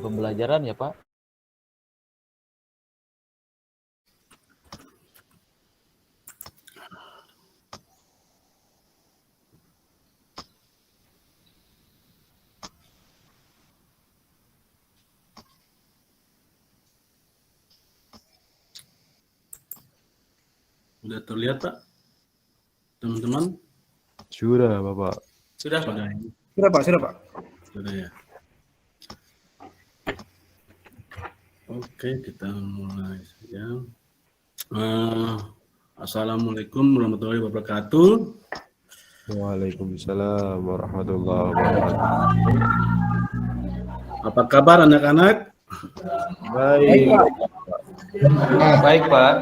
pembelajaran ya Pak. Sudah terlihat Pak, teman-teman? Sudah Bapak. Sudah Pak. Sudah Pak. Sudah ya. Oke, kita mulai saja. Assalamualaikum warahmatullahi wabarakatuh. Waalaikumsalam warahmatullahi wabarakatuh. Apa kabar anak-anak? Baik. Baik Pak.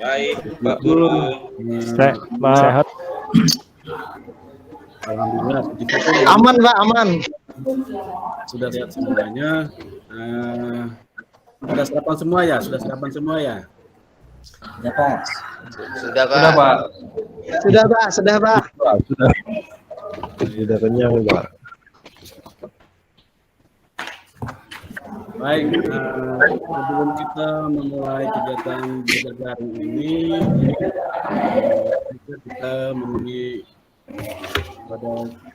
Baik, Pak Guru. Sehat. Alhamdulillah. Aman Pak, aman. Sudah lihat semuanya. Sudah sarapan semua ya? Sudah sarapan semua ya? Ya Pak. Sudah Pak. Sudah Pak. Sudah Pak. Sudah kenyang Pak. Baik, sebelum kita memulai kegiatan belajar daring ini, kita memohon kepada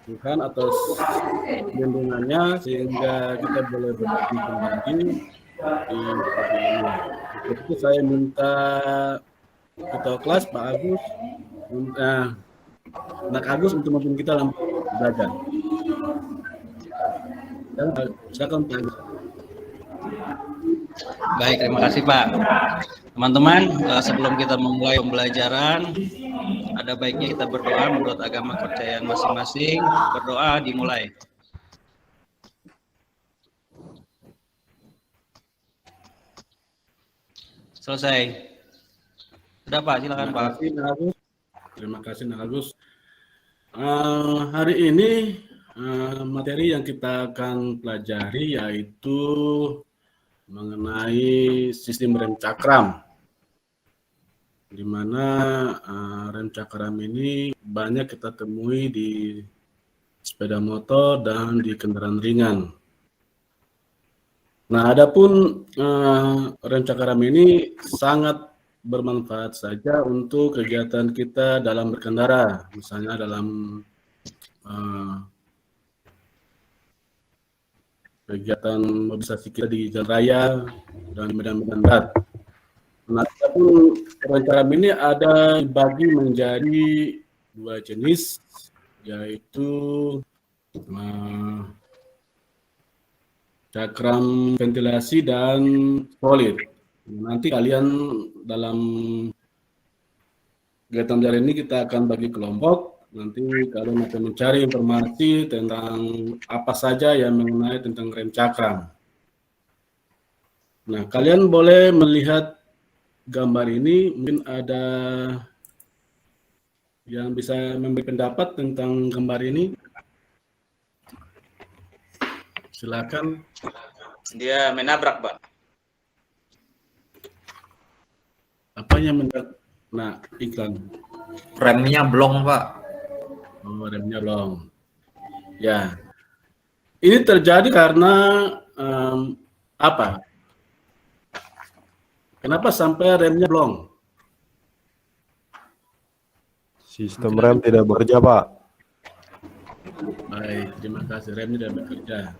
Tuhan atas lindungannya sehingga kita boleh berbagi kembali di pagi ini. Untuk itu saya minta ketua kelas Pak Agus, anak Agus untuk memimpin kita dalam belajar. Dan silakan Pak Agus. Baik, terima kasih Pak. Teman-teman, sebelum kita memulai pembelajaran, ada baiknya kita berdoa menurut agama kepercayaan masing-masing. Berdoa dimulai. Selesai. Sudah Pak, silakan Pak. Terima kasih Nak Agus. Hari ini materi yang kita akan pelajari yaitu mengenai sistem rem cakram, di mana rem cakram ini banyak kita temui di sepeda motor dan di kendaraan ringan. Nah, adapun rem cakram ini sangat bermanfaat saja untuk kegiatan kita dalam berkendara, misalnya dalam kegiatan mobilisasi kita di jalan raya dan medan-medan berat. Nah, rem cakram ini ada dibagi menjadi dua jenis, yaitu cakram ventilasi dan solid. Nanti kalian dalam kegiatan belajar ini kita akan bagi kelompok. Nanti kalian akan mencari informasi tentang apa saja yang mengenai tentang rem cakram. Nah, kalian boleh melihat gambar ini. Mungkin ada yang bisa memberi pendapat tentang gambar ini. Silakan. Dia menabrak, Pak. Apa yang menabrak? Nah, iklan. Remnya blong, Pak. Oh, remnya blong. Ya, ini terjadi karena apa? Kenapa sampai remnya blong? Sistem rem tidak bekerja Pak. Baik, terima kasih. Rem tidak bekerja.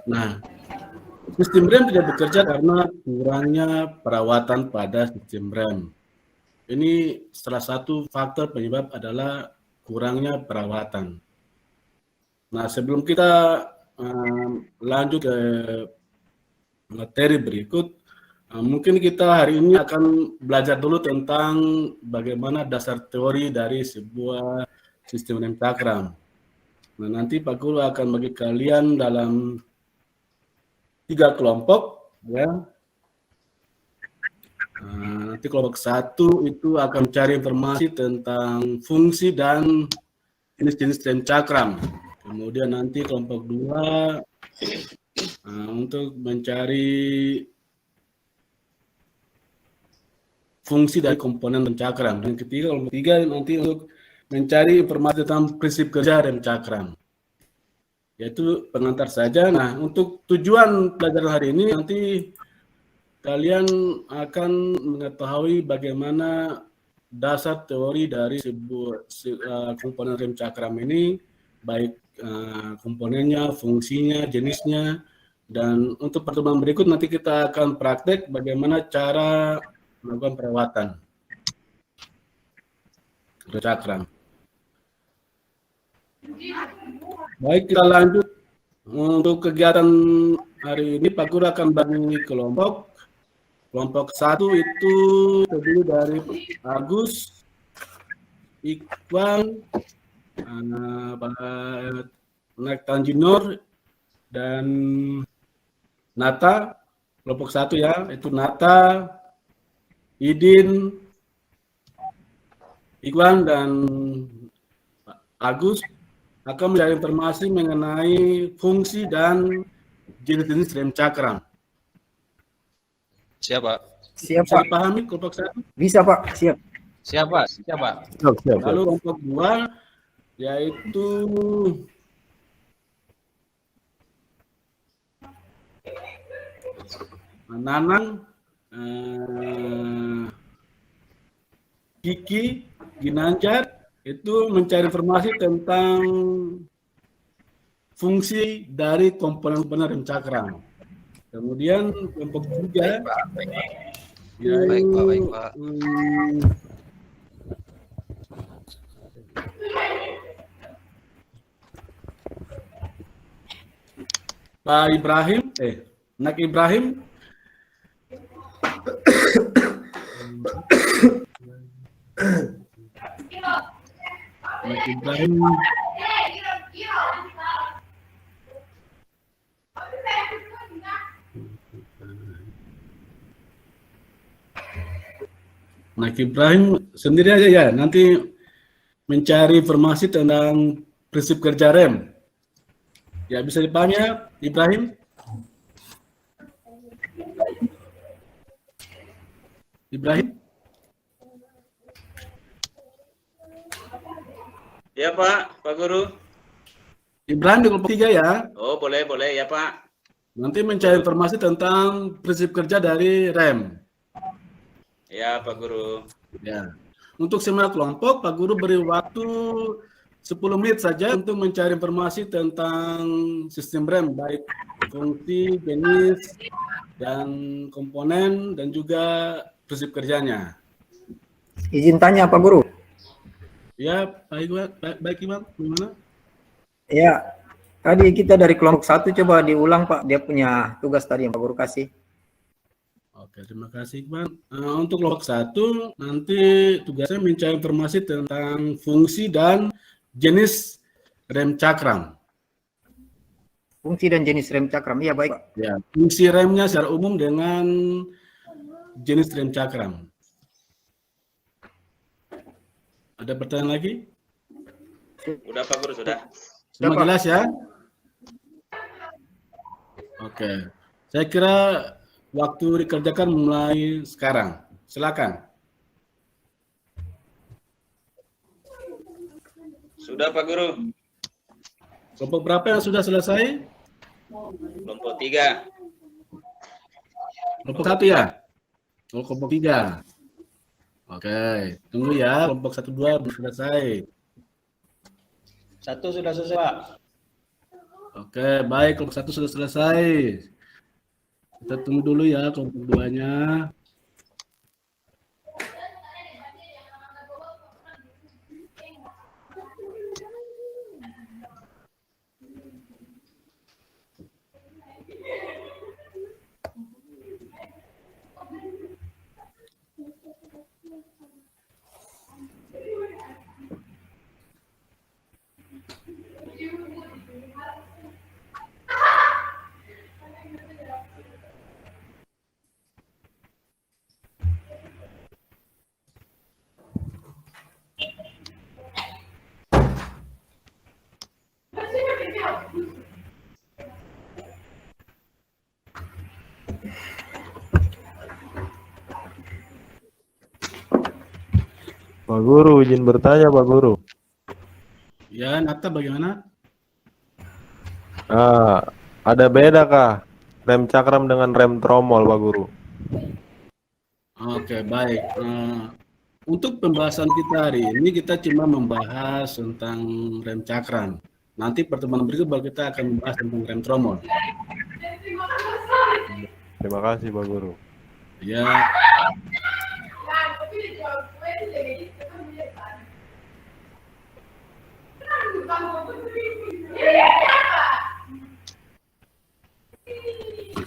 Nah, sistem rem tidak bekerja karena kurangnya perawatan pada sistem rem. Ini salah satu faktor penyebab adalah kurangnya perawatan. Nah, sebelum kita lanjut ke materi berikut, mungkin kita hari ini akan belajar dulu tentang bagaimana dasar teori dari sebuah sistem rem cakram. Nah, nanti Pak Guru akan bagi kalian dalam 3 kelompok, ya. Nanti kelompok 1 itu akan mencari informasi tentang fungsi dan jenis-jenis rem cakram. Kemudian nanti kelompok 2 untuk mencari fungsi dari komponen rem cakram. Dan ketiga, kelompok 3 nanti untuk mencari informasi tentang prinsip kerja rem cakram. yaitu pengantar saja. Nah, untuk tujuan pelajaran hari ini nanti kalian akan mengetahui bagaimana dasar teori dari sebuah komponen rem cakram ini, baik komponennya, fungsinya, jenisnya, dan untuk pertemuan berikut nanti kita akan praktek bagaimana cara melakukan perawatan rem cakram. Baik, kita lanjut. Untuk kegiatan hari ini Pak Guru akan bagi kelompok. Kelompok 1 itu terdiri dari Agus, Iqbal, Pak Tanjinur, dan Nata. Kelompok 1 ya, itu Nata, Idin, Iqbal, dan Agus akan mencari informasi mengenai fungsi dan jenis-jenis rem cakram. Siap, Pak. Siap, Bisa Pak. dipahami kelompok 1? Bisa, Pak. Siap. Siap, Pak. Siap, Pak. Siap, siap, siap. Lalu kelompok 2 yaitu Nanang, Kiki, Ginanjar, itu mencari informasi tentang fungsi dari komponen rem cakram. Kemudian kelompok 3 Baik, Pak. Baik, Pak. Pak Ibrahim, Nak Ibrahim, Nak Ibrahim, Nak Ibrahim sendiri aja ya, nanti mencari informasi tentang prinsip kerja rem. Ya, bisa dipahami ya, Ibrahim? Ibrahim? Ya Pak, Pak Guru. Ibrahim di kelompok 3 ya. Oh boleh ya Pak. Nanti mencari informasi tentang prinsip kerja dari rem. Ya Pak Guru. Ya. Untuk semua kelompok, Pak Guru beri waktu 10 menit saja untuk mencari informasi tentang sistem rem, baik fungsi, jenis, dan komponen, dan juga prinsip kerjanya. Izin tanya, Pak Guru. Ya, baik Iwan, gimana? Ya, tadi kita dari kelompok 1 coba diulang, Pak. Dia punya tugas tadi yang Pak Guru kasih. Oke, terima kasih Iqbal. Untuk kelompok 1, nanti tugasnya mencari informasi tentang fungsi dan jenis rem cakram. Fungsi dan jenis rem cakram. Iya, baik, Pak. Ya, fungsi remnya secara umum dengan jenis rem cakram. Ada pertanyaan lagi? Udah Pak Guru, sudah. Semua Pak. jelas ya? Oke. Saya kira waktu dikerjakan mulai sekarang. Silakan. Sudah Pak Guru. Kelompok berapa yang sudah selesai? Kelompok 3. Kelompok 1 ya? Oh, kelompok 3. Oke, tunggu ya. Kelompok 1, 2 belum selesai. 1 sudah selesai, Pak. Oke, baik. Kelompok 1 sudah selesai. Kita tunggu dulu ya kelompok 2-nya. Pak Guru, izin bertanya Pak Guru. Ya, Nata bagaimana? Ada beda kah rem cakram dengan rem tromol, Pak Guru? Oke, baik. Untuk pembahasan kita hari ini kita cuma membahas tentang rem cakram. Nanti pertemuan berikut baru kita akan membahas tentang rem tromol. Terima kasih, Pak Guru. Ya.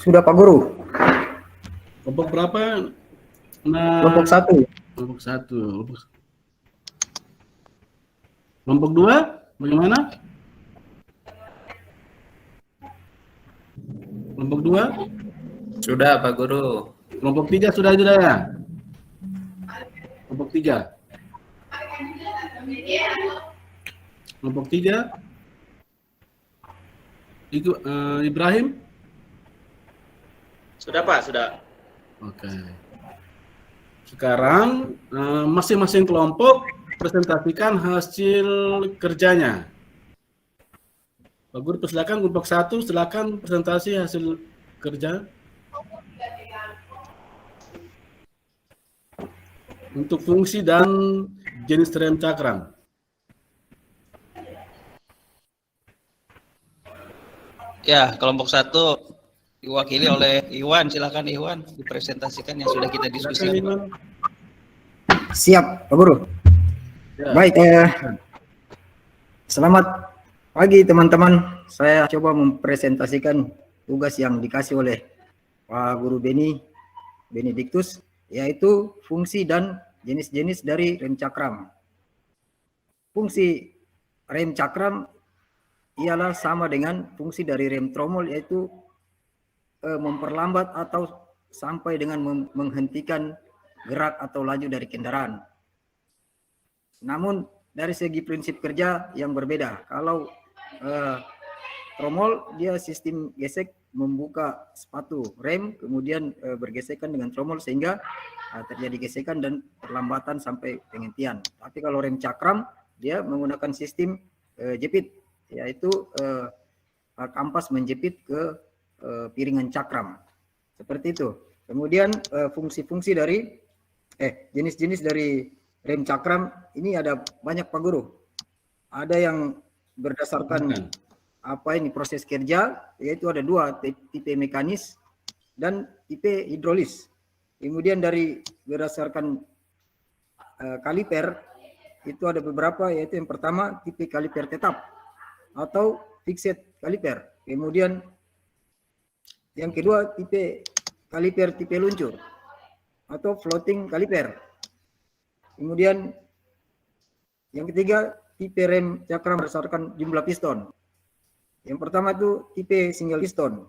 Sudah Pak Guru. Kelompok berapa? Nah, Kelompok 1. kelompok 1. Kelompok 2 bagaimana? Kelompok 2? Sudah Pak Guru. Kelompok 3 sudah ya? Kelompok 3. Kelompok 3. Ibrahim? Sudah Pak, sudah. Oke. Sekarang masing-masing kelompok presentasikan hasil kerjanya. Pak Guru persilakan kelompok 1 silakan presentasi hasil kerja. Untuk fungsi dan jenis rem cakram. Ya, kelompok 1 diwakili oleh Iwan. Silakan Iwan dipresentasikan yang sudah kita diskusikan. Silakan, Iwan. Siap Pak Guru. Ya. Baik, selamat pagi teman-teman. Saya coba mempresentasikan tugas yang dikasih oleh Pak Guru Benediktus, yaitu fungsi dan jenis-jenis dari rem cakram. Fungsi rem cakram ialah sama dengan fungsi dari rem tromol, yaitu memperlambat atau sampai dengan menghentikan gerak atau laju dari kendaraan. Namun dari segi prinsip kerja yang berbeda. Kalau tromol dia sistem gesek membuka sepatu rem, kemudian bergesekan dengan tromol sehingga terjadi gesekan dan perlambatan sampai penghentian. Tapi kalau rem cakram dia menggunakan sistem jepit, yaitu kampas menjepit ke piringan cakram. Seperti itu. Kemudian fungsi-fungsi dari jenis-jenis dari rem cakram ini ada banyak Pak Guru. Ada yang berdasarkan proses kerja, yaitu ada 2, tipe mekanis dan tipe hidrolis. Kemudian dari berdasarkan kaliper itu ada beberapa, yaitu yang pertama tipe kaliper tetap atau fixed kaliper. Kemudian yang kedua tipe kaliper tipe luncur atau floating kaliper. Kemudian yang ketiga tipe rem cakram berdasarkan jumlah piston. Yang pertama itu tipe single piston.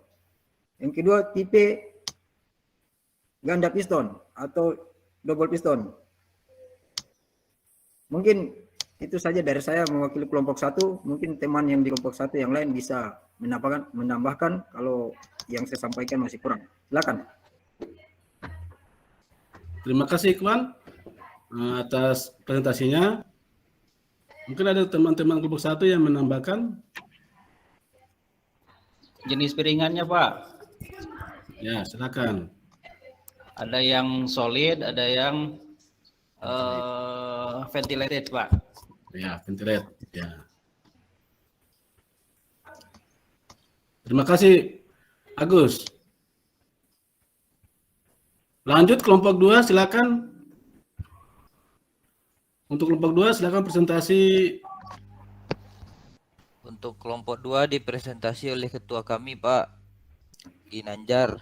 Yang kedua tipe ganda piston atau double piston. Mungkin itu saja dari saya mewakili kelompok 1. Mungkin teman yang di kelompok 1 yang lain bisa menambahkan kalau yang saya sampaikan masih kurang. Silakan. Terima kasih Ikhwan atas presentasinya. Mungkin ada teman-teman kelompok 1 yang menambahkan. Jenis piringannya Pak. Ya, silakan. Ada yang solid, ada yang ventilated Pak. Ya, ventilate. Ya. Terima kasih Agus. Lanjut kelompok 2 silakan. Untuk kelompok 2 silakan presentasi. Untuk kelompok 2 dipresentasi oleh ketua kami Pak Ginanjar.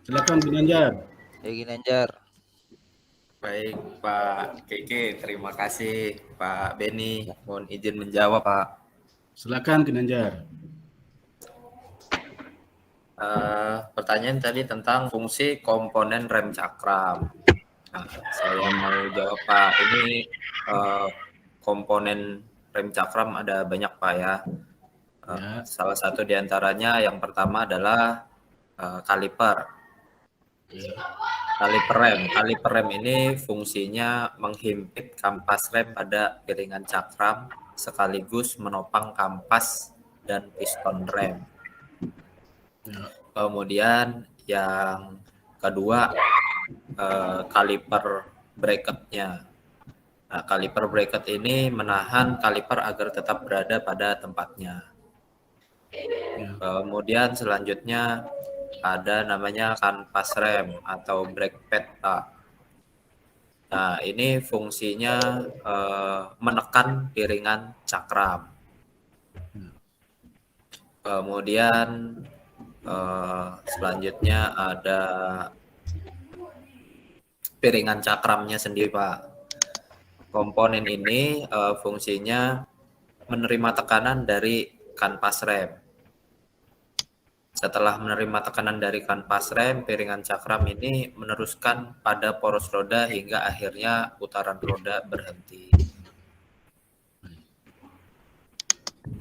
Silakan Ginanjar. Ya Ginanjar. Baik Pak Keke, terima kasih Pak Beni. Mohon izin menjawab Pak. Silakan Ginanjar. Pertanyaan tadi tentang fungsi komponen rem cakram. Nah, saya mau jawab Pak. Ini komponen rem cakram ada banyak Pak ya. Salah satu diantaranya yang pertama adalah kaliper. Kaliper rem ini fungsinya menghimpit kampas rem pada piringan cakram sekaligus menopang kampas dan piston rem. Kemudian yang kedua kaliper bracketnya. Nah, kaliper bracket ini menahan kaliper agar tetap berada pada tempatnya. Kemudian selanjutnya ada namanya kanvas rem atau brake pad, Pak. Nah, ini fungsinya menekan piringan cakram. Kemudian selanjutnya ada piringan cakramnya sendiri, Pak. Komponen ini fungsinya menerima tekanan dari kanvas rem. Setelah menerima tekanan dari kanvas rem, piringan cakram ini meneruskan pada poros roda hingga akhirnya putaran roda berhenti.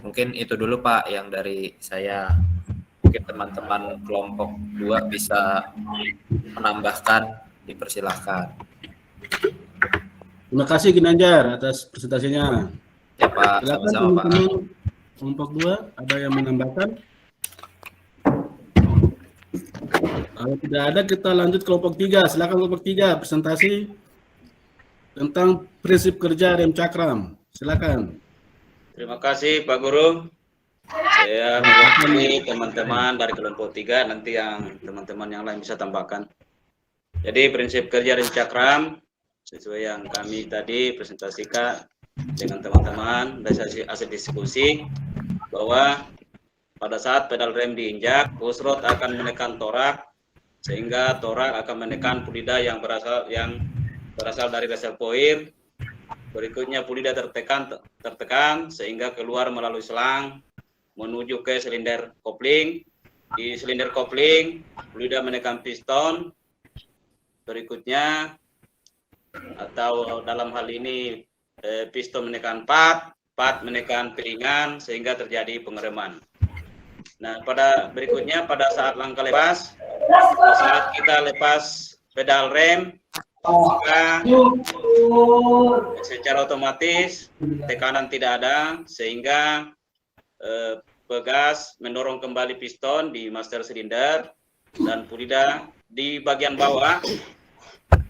Mungkin itu dulu, Pak, yang dari saya. Mungkin teman-teman kelompok 2 bisa menambahkan, dipersilahkan. Terima kasih Ginanjar atas presentasinya. Ya, Pak, Silakan sama-sama, Pak. teman-teman kelompok 2, ada yang menambahkan? Kalau tidak ada, kita lanjut kelompok 3. Silakan kelompok 3 presentasi tentang prinsip kerja rem cakram. Silakan. Terima kasih Pak Guru. Saya mewakili teman-teman dari kelompok 3, nanti yang teman-teman yang lain bisa tambahkan. Jadi prinsip kerja rem cakram sesuai yang kami tadi presentasikan dengan teman-teman dan hasil diskusi, bahwa pada saat pedal rem diinjak, push rod akan menekan torak, sehingga torak akan menekan pulida yang berasal dari reservoir. Berikutnya pulida tertekan sehingga keluar melalui selang menuju ke silinder kopling. Di silinder kopling, pulida menekan piston. Berikutnya, atau dalam hal ini piston menekan pad menekan piringan sehingga terjadi pengereman. Nah, pada berikutnya pada saat langkah lepas, saat kita lepas pedal rem, maka secara otomatis tekanan tidak ada sehingga pegas mendorong kembali piston di master silinder dan pulida di bagian bawah.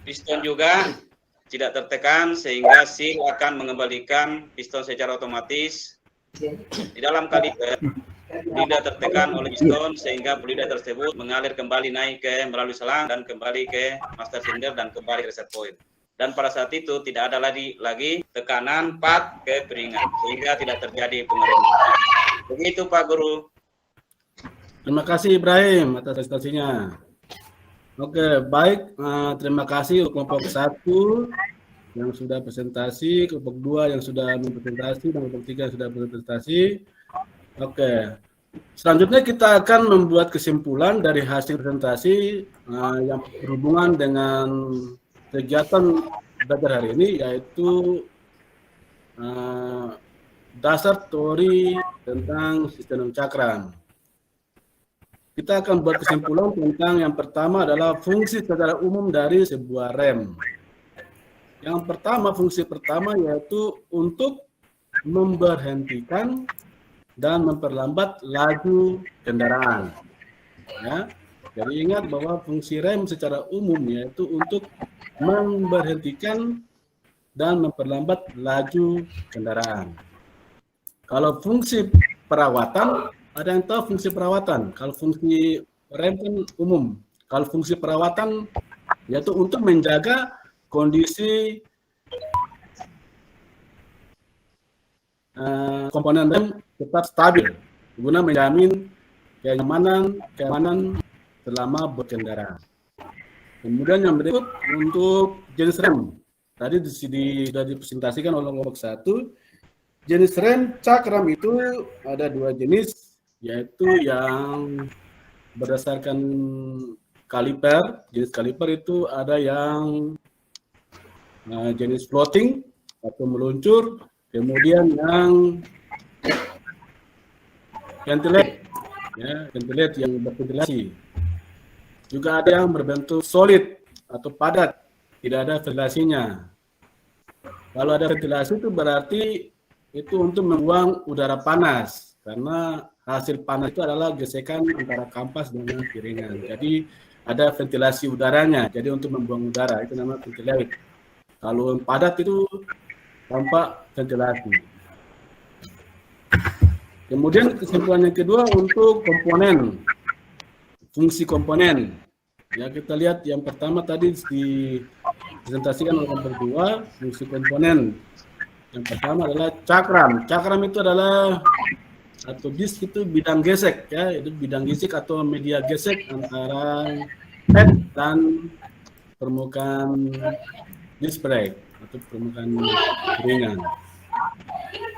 Piston juga tidak tertekan sehingga seal akan mengembalikan piston secara otomatis. Di dalam kaliper pulida tertekan oleh piston sehingga pulida tersebut mengalir kembali naik melalui selang dan kembali ke master cylinder dan kembali ke reservoir. Dan pada saat itu tidak ada lagi tekanan pad ke piringan sehingga tidak terjadi pengereman. Begitu Pak Guru. Terima kasih Ibrahim atas presentasinya. Oke, baik. Terima kasih kelompok 1 yang sudah presentasi, kelompok 2 yang sudah mempresentasi, dan kelompok 3 yang sudah presentasi. Oke. Selanjutnya kita akan membuat kesimpulan dari hasil presentasi yang berhubungan dengan kegiatan belajar hari ini, yaitu dasar teori tentang sistem cakram. Kita akan buat kesimpulan tentang yang pertama adalah fungsi secara umum dari sebuah rem. Yang pertama, fungsi pertama yaitu untuk memberhentikan dan memperlambat laju kendaraan. Ya. Jadi ingat bahwa fungsi rem secara umum yaitu untuk memberhentikan dan memperlambat laju kendaraan. Kalau fungsi perawatan, ada yang tahu fungsi perawatan? Kalau fungsi rem kan umum. Kalau fungsi perawatan yaitu untuk menjaga kondisi komponen rem tetap stabil guna menjamin keamanan selama berkendara. Kemudian yang berikut untuk jenis rem. Tadi sudah dipresentasikan oleh kelompok 1. Jenis rem cakram itu ada 2 jenis, yaitu yang berdasarkan kaliper. Jenis kaliper itu ada yang jenis floating atau meluncur, kemudian yang ventilate, ya, ventilate yang berventilasi. Juga ada yang berbentuk solid atau padat, tidak ada ventilasinya. Kalau ada ventilasi itu berarti itu untuk membuang udara panas. karena hasil panas itu adalah gesekan antara kampas dengan piringan. Jadi ada ventilasi udaranya. Jadi untuk membuang udara itu namanya ventilate. Kalau yang padat itu tanpa ventilasi. Kemudian kesimpulan yang kedua untuk komponen, fungsi komponen. Ya, kita lihat yang pertama tadi dipresentasikan oleh berdua, fungsi komponen. Yang pertama adalah cakram. Cakram itu adalah atau disk itu bidang gesek, ya, itu bidang gesek atau media gesek antara pad dan permukaan disk brake atau permukaan ringan.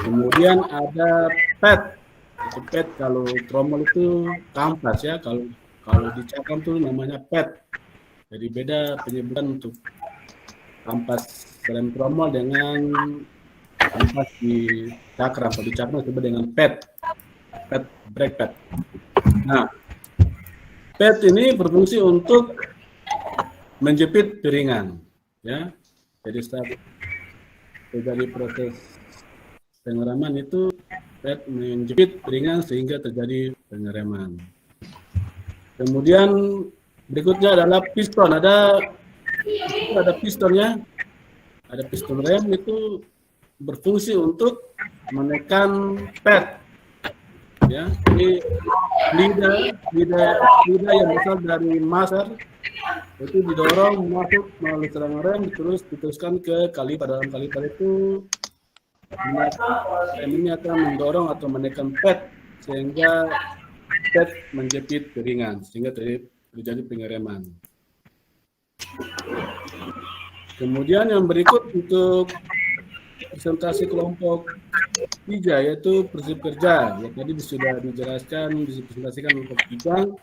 Kemudian ada pad. Itu pad kalau tromol itu kampas, ya, kalau di cakram itu namanya pad. Jadi beda penyebutan untuk kampas rem tromol dengan kampas di cakram. Kalau di cakram disebut dengan pad, brake pad. Nah, pad ini berfungsi untuk menjepit piringan, ya. Jadi saat terjadi proses pengereman itu pad menjepit piringan sehingga terjadi pengereman. Kemudian berikutnya adalah piston. Ada pistonnya, ada piston rem itu berfungsi untuk menekan pad. Ya, ini lidah yang besar dari master itu didorong masuk melalui selang rem, terus diteruskan ke kaliper. Dalam kaliper itu rem ini akan mendorong atau menekan pad sehingga pad menjepit piringan sehingga terjadi pengereman. Kemudian yang berikut untuk presentasi kelompok 3 yaitu prinsip kerja. Ya, tadi sudah dijelaskan, dipresentasikan kelompok 3.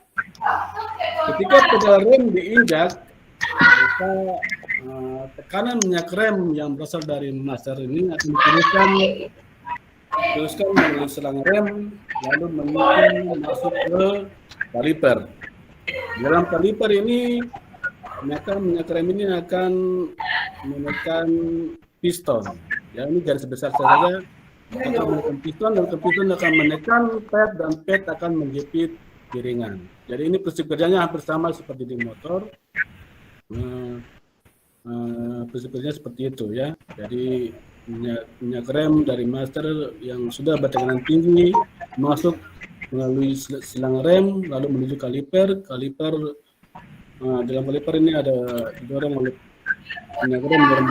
Ketika pedal rem diinjak, maka tekanan minyak rem yang berasal dari master ini akan diteruskan melalui selang rem, lalu menuju masuk ke kaliper. Dalam kaliper ini, minyak rem ini akan menekan piston. Ya, ini garis besar saja. Akan menekan piston, dan piston akan menekan pad, dan pad akan menjepit piringan. Jadi ini prinsip kerjanya hampir sama seperti di motor. Prinsip kerjanya seperti itu, ya. Jadi minyak rem dari master yang sudah bertekanan tinggi masuk melalui selang rem lalu menuju kaliper. Dalam kaliper ini ada didorong oleh minyak rem,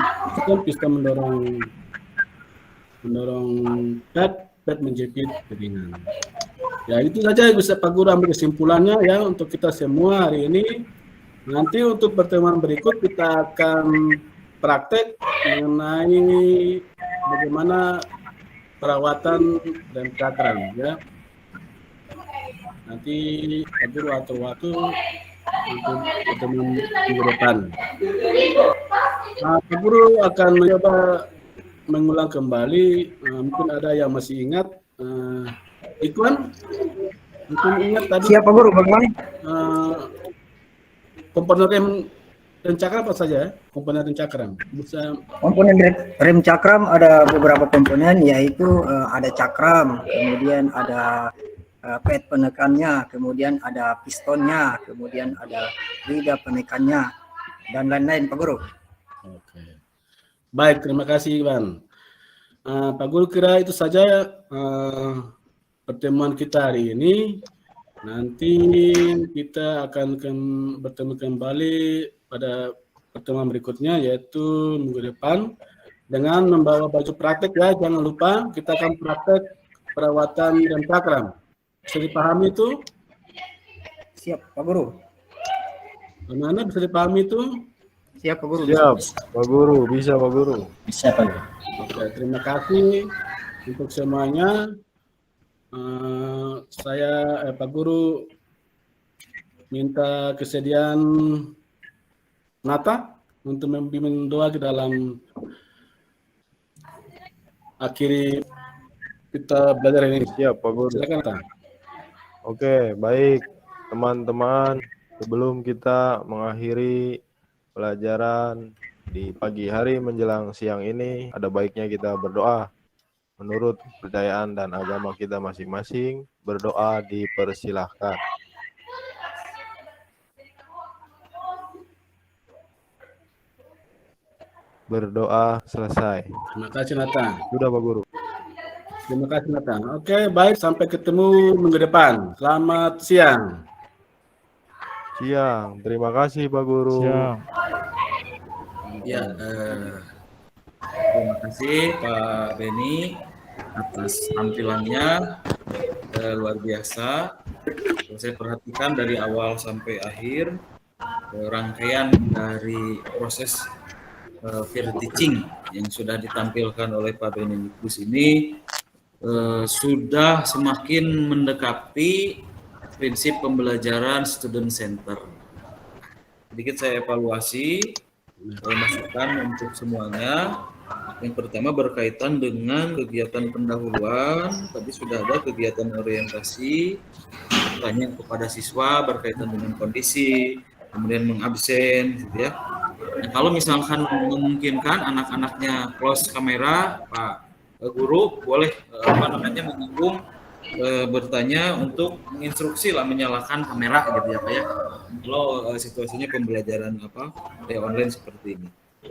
piston mendorong pad menjepit piringan. Ya, itu saja bisa Pak Guru ambil kesimpulannya, ya, untuk kita semua hari ini. Nanti untuk pertemuan berikut kita akan praktek mengenai bagaimana perawatan rem cakram, ya. Nanti Pak Guru atur waktu untuk pertemuan minggu depan. Pak Guru akan mencoba mengulang kembali, mungkin ada yang masih ingat. Ikhwan, mungkin ingat tadi. Siapa Guru, bagaimana? Komponen rem cakram apa saja? Komponen rem cakram. Bisa. Komponen rem cakram ada beberapa komponen, yaitu ada cakram, kemudian ada pad penekannya, kemudian ada pistonnya, kemudian ada lidah penekannya, dan lain-lain, Pak Guru. Oke. Baik, terima kasih, Iwan. Pak Guru kira itu saja pertemuan kita hari ini. Nanti kita akan bertemu kembali pada pertemuan berikutnya, yaitu minggu depan, dengan membawa baju praktek, ya. Jangan lupa kita akan praktek perawatan rem cakram. Bisa dipahami itu? Siap, Pak Guru. Bagaimana bisa dipahami itu? Siap, Pak Guru. Siap, Pak Guru. Bisa, Pak Guru. Bisa, Pak Guru. Oke, terima kasih untuk semuanya. Saya Pak Guru minta kesediaan Nata untuk membimbing doa ke dalam akhiri kita belajar ini. Siap, Pak Guru. Silakan, Nata. Oke, baik teman-teman. Sebelum kita mengakhiri pelajaran di pagi hari menjelang siang ini, ada baiknya kita berdoa. menurut kepercayaan dan agama kita masing-masing. Berdoa dipersilahkan. Berdoa selesai. Terima kasih Nathan. Sudah Pak Guru. Terima kasih Nathan. Oke, baik, sampai ketemu minggu depan. Selamat siang. Siang. Terima kasih Pak Guru. Siang. Ya, terima kasih Pak Beni atas tampilannya, luar biasa. Saya perhatikan dari awal sampai akhir rangkaian dari proses peer teaching yang sudah ditampilkan oleh Pak Benedikus ini sudah semakin mendekati prinsip pembelajaran student center. Sedikit saya evaluasi masukan untuk semuanya. Yang pertama berkaitan dengan kegiatan pendahuluan, tadi sudah ada kegiatan orientasi, bertanya kepada siswa berkaitan dengan kondisi, kemudian mengabsen, gitu ya. Nah, kalau misalkan memungkinkan anak-anaknya close kamera, Pak Guru boleh menyinggung bertanya untuk menginstruksi lah menyalakan kamera gitu ya Pak ya. Kalau situasinya pembelajaran online seperti ini.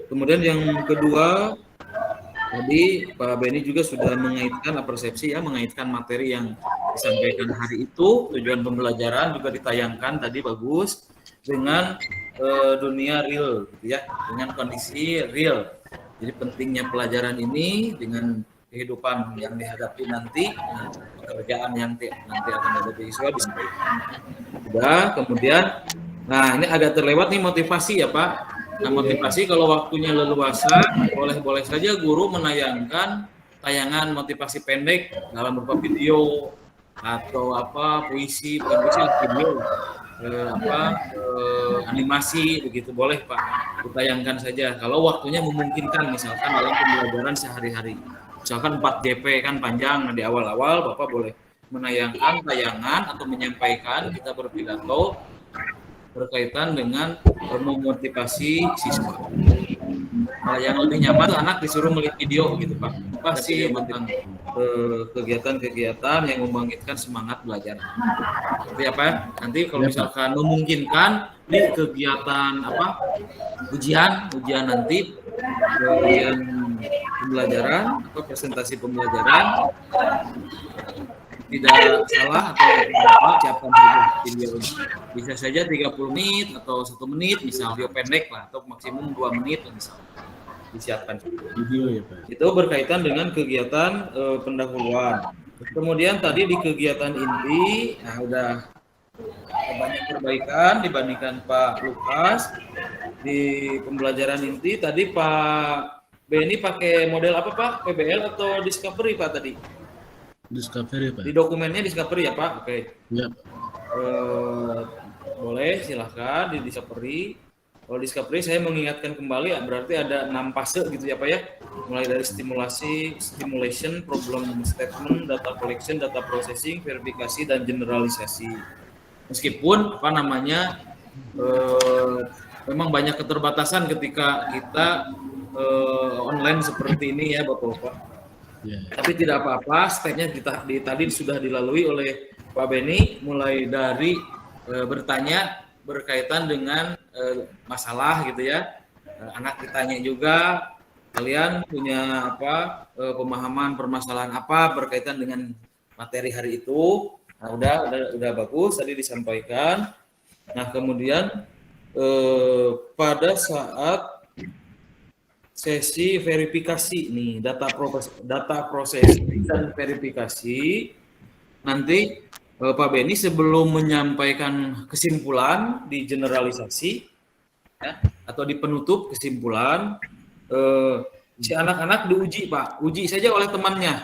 Kemudian yang kedua, tadi Pak Beni juga sudah mengaitkan persepsi ya, mengaitkan materi yang disampaikan hari itu, tujuan pembelajaran juga ditayangkan tadi bagus dengan dunia real gitu ya, dengan kondisi real. Jadi pentingnya pelajaran ini dengan kehidupan yang dihadapi nanti, pekerjaan yang nanti akan ada siswa disampaikan. Sudah, kemudian, nah ini agak terlewat nih motivasi ya Pak. Nah motivasi kalau waktunya leluasa, boleh-boleh saja guru menayangkan tayangan motivasi pendek dalam berupa video atau puisi, video, animasi begitu boleh Pak, ditayangkan saja kalau waktunya memungkinkan, misalkan dalam pembelajaran sehari-hari. Misalkan 4 JP kan panjang, di awal-awal Bapak boleh menayangkan tayangan atau menyampaikan kita berpidato berkaitan dengan memotivasi siswa. Yang lebih nyaman tuh anak disuruh melihat video gitu Pak. Pasti tentang kegiatan-kegiatan yang membangkitkan semangat belajar. Seperti apa? Nanti kalau misalkan memungkinkan di kegiatan ujian nanti, ujian pembelajaran atau presentasi pembelajaran, tidak salah atau siapkan video bisa saja 30 menit atau 1 menit misal, video pendek lah atau maksimum 2 menit misalnya disiapkan video ya Pak. Itu berkaitan dengan kegiatan pendahuluan. Kemudian tadi di kegiatan inti, nah udah banyak perbaikan dibandingkan Pak Lukas. Di pembelajaran inti tadi Pak Beni pakai model apa Pak? PBL atau Discovery Pak tadi? Discovery Pak. Di dokumennya Discovery ya Pak? Oke. Ya. Boleh silahkan di Discovery. Kalau Discovery saya mengingatkan kembali ya, berarti ada 6 fase gitu ya Pak ya. Mulai dari stimulation, problem statement, data collection, data processing, verifikasi, dan generalisasi. Meskipun memang banyak keterbatasan ketika kita online seperti ini ya Bapak-Bapak. Yeah. Tapi tidak apa-apa, stepnya tadi sudah dilalui oleh Pak Beni, mulai dari bertanya berkaitan dengan masalah gitu ya. Anak ditanya juga, kalian punya pemahaman permasalahan apa berkaitan dengan materi hari itu. Nah, udah bagus tadi disampaikan. Nah, kemudian pada saat sesi verifikasi nih, data proses dan verifikasi, nanti Pak Beni sebelum menyampaikan kesimpulan di generalisasi ya, atau di penutup kesimpulan, si anak-anak diuji Pak, uji saja oleh temannya.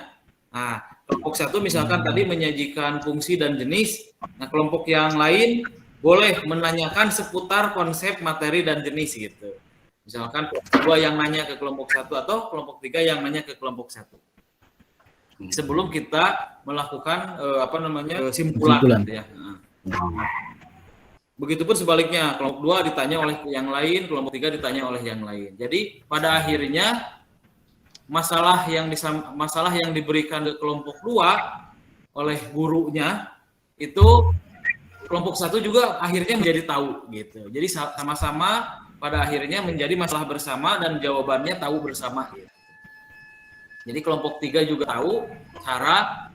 Nah, kelompok 1 misalkan tadi menyajikan fungsi dan jenis, nah kelompok yang lain boleh menanyakan seputar konsep materi dan jenis gitu. Misalkan 2 yang nanya ke kelompok 1 atau kelompok 3 yang nanya ke kelompok 1. Sebelum kita melakukan simpulan. Gitu ya. Nah. Begitupun sebaliknya, kelompok 2 ditanya oleh yang lain, kelompok 3 ditanya oleh yang lain. Jadi pada akhirnya masalah yang diberikan ke kelompok 2 oleh gurunya itu kelompok 1 juga akhirnya menjadi tahu gitu. Jadi sama-sama pada akhirnya menjadi masalah bersama dan jawabannya tahu bersama gitu. Jadi kelompok 3 juga tahu cara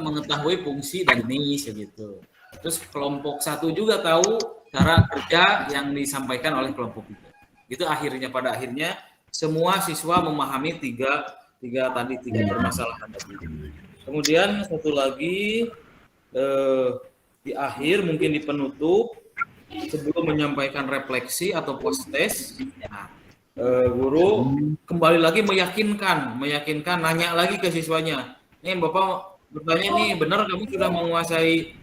mengetahui fungsi dan jenis gitu. Terus kelompok 1 juga tahu cara kerja yang disampaikan oleh kelompok 3. Itu pada akhirnya semua siswa memahami tiga permasalahan tadi. Kemudian satu lagi di akhir mungkin di penutup sebelum menyampaikan refleksi atau post test, guru kembali lagi meyakinkan, nanya lagi ke siswanya. Nih Bapak bertanya nih, benar kamu sudah menguasai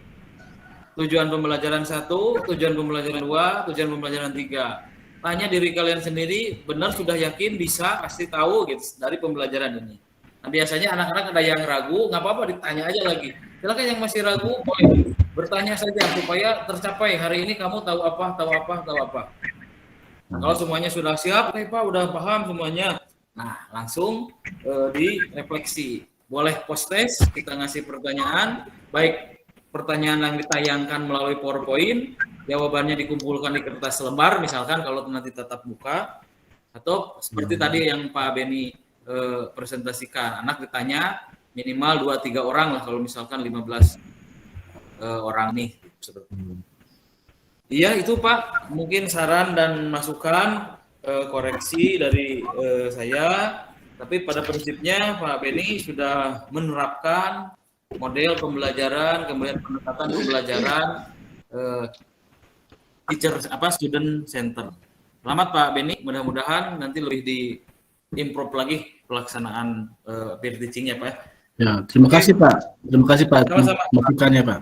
tujuan pembelajaran 1, tujuan pembelajaran 2, tujuan pembelajaran 3. Tanya diri kalian sendiri, benar sudah yakin bisa pasti tahu gitu dari pembelajaran ini. Nah, biasanya anak-anak ada yang ragu, nggak apa-apa ditanya aja lagi. Silakan yang masih ragu boleh bertanya saja supaya tercapai hari ini kamu tahu apa. Nah, kalau semuanya sudah siap, Pak udah paham semuanya. Nah, langsung direfleksi. Boleh post test, kita ngasih pertanyaan, baik pertanyaan yang ditayangkan melalui PowerPoint, jawabannya dikumpulkan di kertas lembar, misalkan kalau nanti tatap muka, atau seperti tadi yang Pak Beni presentasikan, anak ditanya minimal 2-3 orang lah, kalau misalkan 15 orang nih. Iya itu Pak, mungkin saran dan masukan koreksi dari saya, tapi pada prinsipnya Pak Beni sudah menerapkan model pembelajaran, kemudian pendekatan pembelajaran student center. Selamat Pak Beni, mudah-mudahan nanti lebih di-improve lagi pelaksanaan peer teaching-nya Pak. Ya, terima kasih Pak. Terima kasih Pak Sama-sama. masukannya Pak.